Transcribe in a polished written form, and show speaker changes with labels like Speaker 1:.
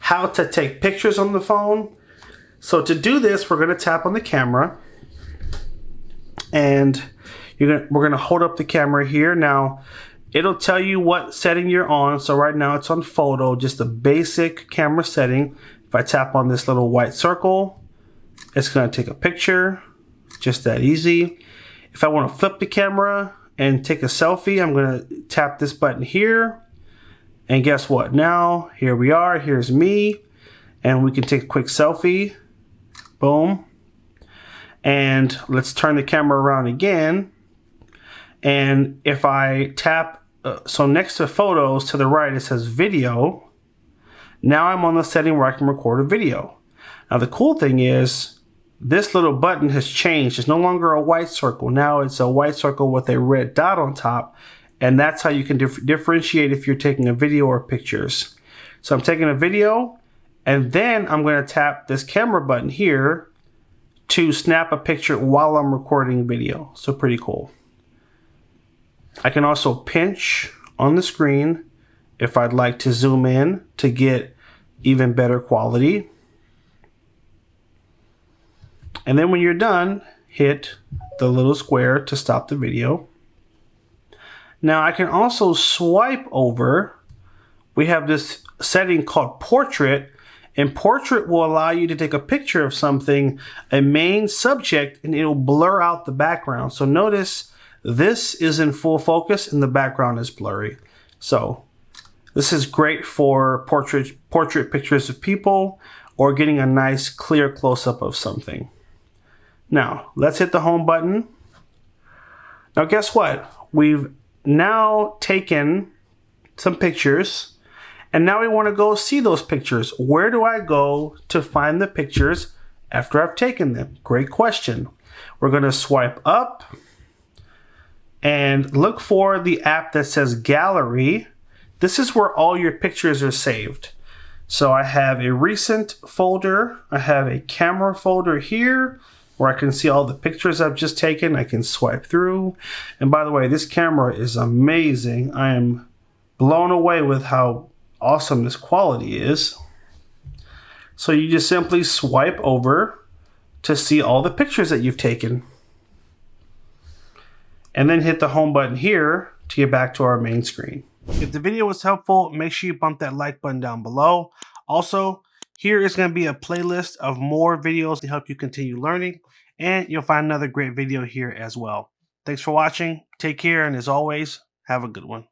Speaker 1: how to take pictures on the phone. So to do this, we're going to tap on the camera, and we're going to hold up the camera here. Now, it'll tell you what setting you're on. So right now it's on photo, just a basic camera setting. If I tap on this little white circle, it's going to take a picture. Just that easy. If I want to flip the camera and take a selfie, I'm going to tap this button here. And guess what? Now, here we are. Here's me. And we can take a quick selfie. Boom. And let's turn the camera around again. And if I tap, so next to photos to the right, it says video. Now I'm on the setting where I can record a video. Now the cool thing is, this little button has changed. It's no longer a white circle. Now it's a white circle with a red dot on top. And that's how you can differentiate if you're taking a video or pictures. So I'm taking a video, and then I'm going to tap this camera button here to snap a picture while I'm recording video. So pretty cool. I can also pinch on the screen if I'd like to zoom in to get even better quality. And then when you're done, hit the little square to stop the video. Now I can also swipe over. We have this setting called portrait, and portrait will allow you to take a picture of something, a main subject, and it'll blur out the background. So notice this is in full focus and the background is blurry. So this is great for portrait pictures of people or getting a nice clear close-up of something. Now let's hit the home button. Now guess what? We've now taken some pictures, and now we want to go see those pictures. Where do I go to find the pictures after I've taken them? Great question. We're going to swipe up and look for the app that says Gallery. This is where all your pictures are saved. So I have a recent folder. I have a camera folder here where I can see all the pictures I've just taken. I can swipe through. And by the way, this camera is amazing. I am blown away with how awesome this quality is. So you just simply swipe over to see all the pictures that you've taken. And then hit the home button here to get back to our main screen. If the video was helpful, make sure you bump that like button down below. Also, here is going to be a playlist of more videos to help you continue learning, and you'll find another great video here as well. Thanks for watching. Take care, and as always, have a good one.